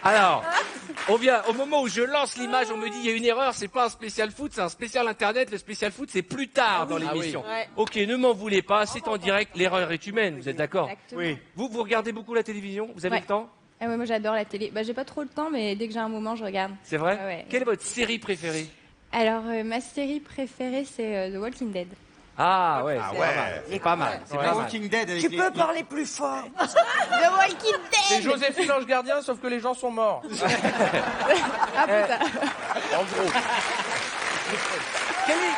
Alors, on vient, au moment où je lance l'image, on me dit il y a une erreur, c'est pas un spécial foot, c'est un spécial internet. Le spécial foot, c'est plus tard dans l'émission. Ouais. Ok, ne m'en voulez pas, c'est en direct, l'erreur est humaine, vous êtes d'accord? Exactement. Oui. Vous regardez beaucoup la télévision? Vous avez Ouais. le temps? Ah ouais, moi j'adore la télé. Bah, j'ai pas trop le temps, mais dès que j'ai un moment, je regarde. C'est vrai? Ouais. Quelle est votre série préférée? Alors, ma série préférée, c'est The Walking Dead. Ah ouais, ouais. pas mal, c'est pas The mal. Walking Dead avec Tu les- peux parler plus fort. The Walking C'est Dead. Joséphine Ange Gardien, sauf que les gens sont morts. Ah putain. En gros.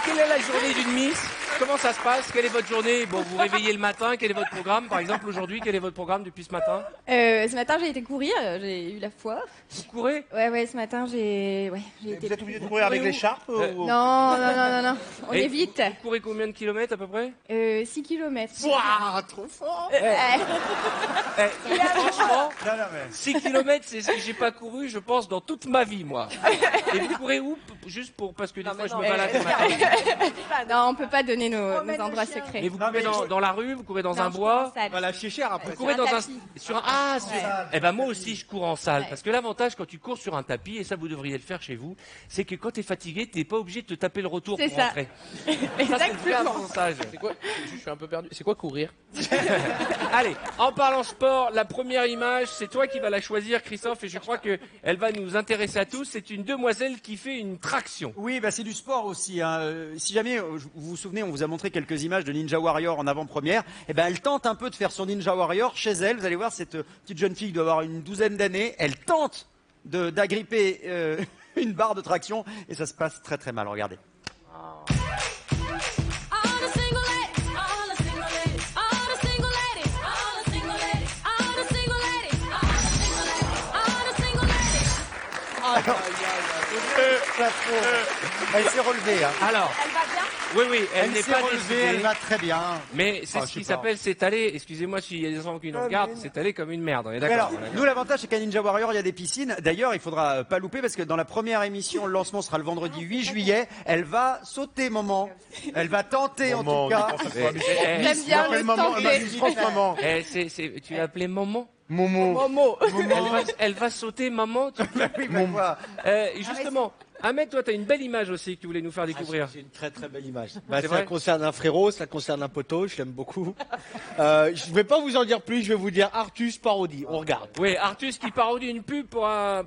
Quelle est la journée d'une Miss? Comment ça se passe? Quelle est votre journée? Bon, vous réveillez le matin, quel est votre programme? Par exemple, aujourd'hui, quel est votre programme depuis ce matin? Ce matin, j'ai été courir, j'ai eu la foi. Vous courez? Ouais, ce matin, j'ai été... Vous êtes obligé de courir avec l'écharpe ou... Non. On Et évite. Vous courez combien de kilomètres à peu près? 6 km. Ouah, trop fort. Franchement, Non, non, mais... 6 kilomètres, c'est ce que j'ai pas couru, je pense, dans toute ma vie, moi. Et vous courez où? Juste pour, parce que des fois, je me balade le matin. Non, on peut pas donner nos endroits secrets. Mais vous Non, courez mais dans la rue, vous courez dans un Non, je bois? cours en salle. On va la chéchère après. Vous courez Sur un dans un, tapis. sur un, eh ben moi aussi je cours en salle parce que l'avantage quand tu cours sur un tapis, et ça vous devriez le faire chez vous, c'est que quand t'es fatigué, t'es pas obligé de te taper le retour C'est pour ça. rentrer. Ça c'est le vrai Exactement. avantage. C'est quoi? Je suis un peu perdu. C'est quoi courir? Allez, en parlant sport, la première image, c'est toi qui vas la choisir, Christophe, et je crois que elle va nous intéresser à tous. C'est une demoiselle qui fait une traction. Oui, bah c'est du sport aussi. Hein. Si jamais vous vous souvenez, on vous a montré quelques images de Ninja Warrior en avant-première. Et ben, elle tente un peu de faire son Ninja Warrior chez elle. Vous allez voir, cette petite jeune fille doit avoir une douzaine d'années. Elle tente d'agripper une barre de traction et ça se passe très très mal. Regardez. Elle s'est relevée. Hein. Alors, oui, elle n'est s'est pas relevée, décidée, elle va très bien. mais c'est Ah, ce je qui sais pas. s'appelle s'étaler. Excusez-moi s'il y a des enfants qui nous regardent, s'étaler comme une merde. On est Mais d'accord. alors, nous, l'avantage, c'est qu'à Ninja Warrior, il y a des piscines. D'ailleurs, il faudra pas louper parce que dans la première émission, le lancement sera le vendredi 8 juillet. Elle va sauter, maman. Elle va tenter, en tout cas. J'aime bien le tenter. Tu l'as appelé maman? Momo. Elle va sauter maman. Oui, bah, quoi. Justement, Ahmed, toi, tu as une belle image aussi que tu voulais nous faire découvrir. C'est une très très belle image. C'est Ça vrai concerne un frérot, ça concerne un poteau, je l'aime beaucoup. Je vais pas vous en dire plus, je vais vous dire Artus parodie. On regarde. Oui, Artus qui parodie une pub pour un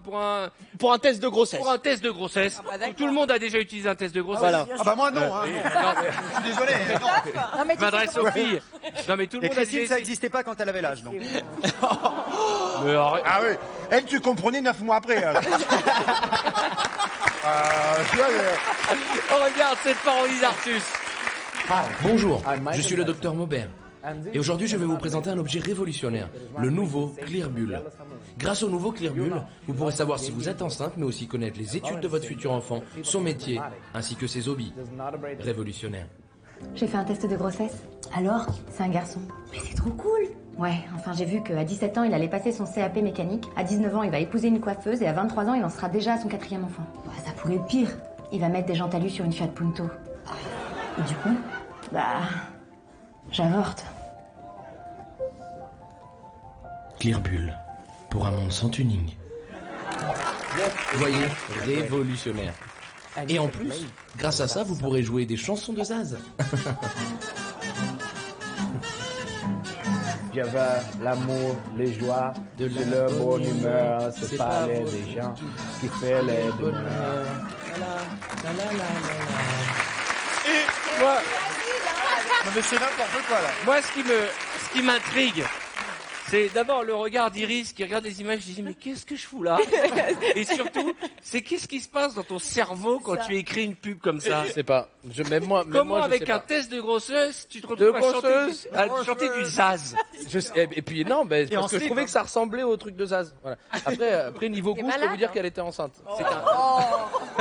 Pour un test de grossesse. test de grossesse. Tout le monde a déjà utilisé un test de grossesse. Voilà. Ah bah moi, non. Hein. Non, Je suis désolé. Non. Non, mais je m'adresse aux filles. Non, mais tout le Et monde a Christine, déjà ça essayé. n'existait pas quand elle avait l'âge, donc. Mais arrête. Ah oui, elle, tu comprenais 9 mois après. Tu vois, Oh, regarde cette parodie d'Artus. Bonjour, je suis le docteur Maubert. Et aujourd'hui, je vais vous présenter un objet révolutionnaire, le nouveau Clearbull. Grâce au nouveau Clearbull, vous pourrez savoir si vous êtes enceinte, mais aussi connaître les études de votre futur enfant, son métier, ainsi que ses hobbies. Révolutionnaire. J'ai fait un test de grossesse. Alors, c'est un garçon. Mais c'est trop cool. Ouais, enfin j'ai vu qu'à 17 ans, il allait passer son CAP mécanique. À 19 ans, il va épouser une coiffeuse. Et à 23 ans, il en sera déjà à son 4e enfant. Bah, ça pourrait être pire. Il va mettre des jantes à lui sur une Fiat Punto. Et du coup, j'avorte. Clearbull, pour un monde sans tuning. Vous voyez, révolutionnaire. Et en plus, grâce à ça, vous pourrez jouer des chansons de Zaz. J'avais l'amour, les joies, de leur bonne humeur, c'est parler des gens qui fait les bonheurs. Et moi, non, mais c'est n'importe quoi là. moi, ce qui m'intrigue, c'est d'abord le regard d'Iris qui regarde les images et dit mais qu'est-ce que je fous là? Et surtout, c'est qu'est-ce qui se passe dans ton cerveau quand tu écris une pub comme ça? Je sais pas. Même moi, Comment je avec sais un pas. test de grosseuse, tu te De retrouves à grosseuse, chanter du Zaz? Et puis non, parce en que je slip, trouvais hein. que ça ressemblait au truc de Zaz. Voilà. Après niveau goût, je peux vous dire qu'elle était enceinte. C'est un-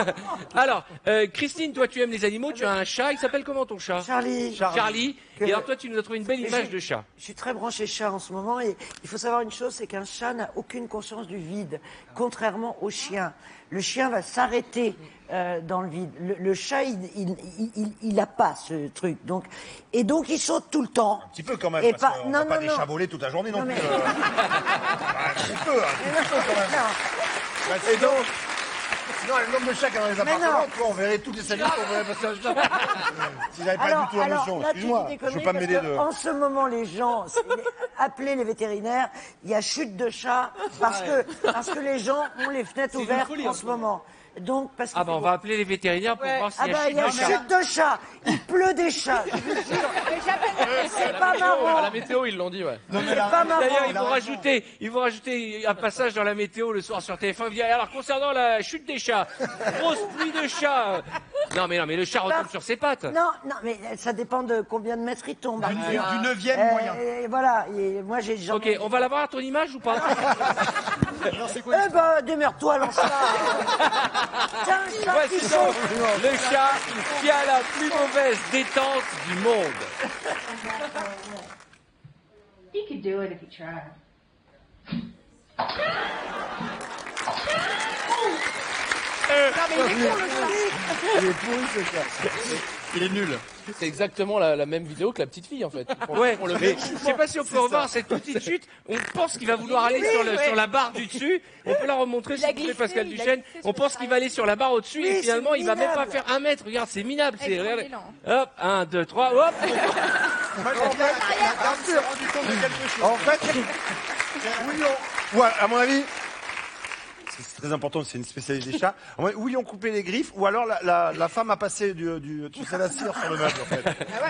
Alors, Christine, toi tu aimes les animaux, tu as un chat, il s'appelle comment ton chat? Charlie. Charlie. Que- Et alors toi tu nous as trouvé une belle image de chat. Je suis très branché chat en ce moment et il faut savoir une chose, c'est qu'un chat n'a aucune conscience du vide, contrairement au chien. Le chien va s'arrêter dans le vide. Le chat, il n'a pas ce truc. Donc il saute tout le temps. Un petit peu quand même, Et parce pas- qu'on non, va pas non, des non. chabolets toute la journée non, Non, plus. mais- Un petit peu, quand même. Non. Bah, sinon, le nombre de chats qu'il y a dans les Mais appartements, non. toi, on verrait tous les samedis, on verrait passer un chat. Si j'avais pas Alors, du tout la notion, là, tu excuse-moi, dis des je veux conneries pas m'aider parce de... que En ce moment, les gens, appelez les vétérinaires, il y a chute de chats parce que les gens ont les fenêtres C'est une ouvertes folie, en ce moment. Donc, parce que Ah bah on va appeler les vétérinaires pour voir Ah s'il y bah, a il y a chute de chat. chute de chats. Il pleut des chats, je vous jure. C'est pas marrant. À la météo, ils l'ont dit, ouais. C'est pas marrant. D'ailleurs, ils vont rajouter un passage dans la météo le soir sur TF1. Alors, concernant la chute des chats, grosse pluie de chats. Non, mais le chat retombe sur ses pattes. Non, mais ça dépend de combien de mètres il tombe. Du 9e moyen. Et voilà, et moi j'ai jamais... Ok, on va la voir ton image ou pas? Eh ben, démerde-toi, lance-la. C'est un chat Voici qui donc saute. le chat qui a la plus mauvaise détente du monde. He could do it if he tried. Il est pourri ce chat. Il est nul. C'est exactement la même vidéo que la petite fille, en fait. Ouais, On le mais fait. je sais pas si on peut revoir cette petite chute. On pense qu'il va vouloir aller sur la barre du dessus. On peut la remontrer s'il vous plaît, Pascal Duchesne. On pense qu'il va aller sur la barre au-dessus Oui, et finalement c'est il va même pas minable. faire 1 mètre. Regarde, c'est minable. C'est, regardez. Excellent. Hop, 1, 2, 3, hop. En fait, oui, ouais, à mon avis, c'est très important, c'est une spécialité des chats. Ou ils ont coupé les griffes, ou alors la femme a passé tu sais, la cire sur le meuble, en fait.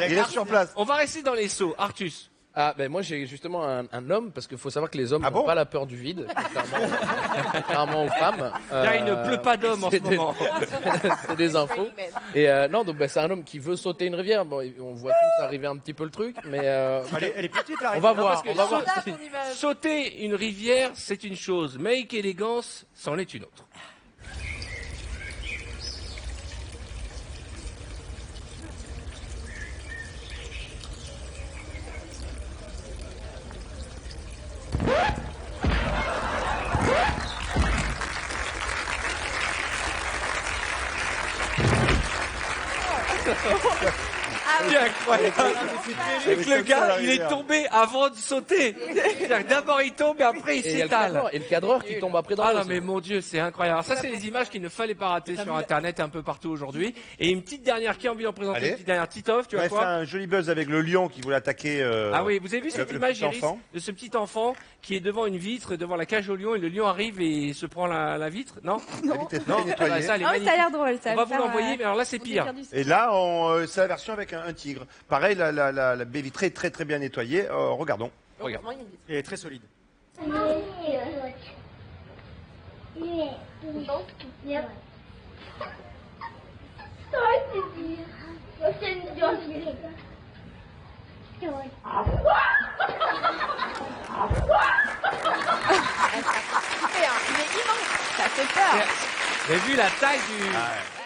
Et il est sur place. On va rester dans les seaux. Artus. Ah, ben moi j'ai justement un homme, parce qu'il faut savoir que les hommes Ah n'ont bon pas la peur du vide, contrairement aux femmes. Là, il ne pleut pas d'hommes en ce c'est des- moment. C'est des infos. Et non, donc c'est un homme qui veut sauter une rivière. Bon, on voit tous arriver un petit peu le truc, mais Elle est petite, la on va rivière. voir. que On va voir. Sauter une rivière, c'est une chose. Make élégance, c'en est une autre. C'est incroyable. C'est que le gars, il est tombé avant de sauter. C'est-à-dire que d'abord il tombe et après il Et il y a le s'étale. cadreur, et le cadreur qui tombe après dans Ah l'eau, non c'est- mais mon Dieu, c'est incroyable. Alors ça c'est les images qu'il ne fallait pas rater sur internet et un peu partout aujourd'hui. Et une petite dernière, qui a envie d'en présenter Allez. une petite dernière, Titoff, tu On vois a fait quoi? un joli buzz avec le lion qui voulait attaquer. Ah oui, vous avez vu cette le image, petit Iris, enfant. de ce petit enfant qui est devant une vitre, devant la cage au lion, et le lion arrive et se prend la vitre? Non? La vitre est Non, nettoyée. bah, ça, elle est Oh, ça a magnifique. l'air drôle. Ça On va vous l'envoyer, mais alors là c'est pire. Et là, c'est la version avec un tigre. Pareil, la baie vitrée est très très bien nettoyée. Regardons. Regarde. Il est très solide. Ça fait peur. Vous avez vu la taille du...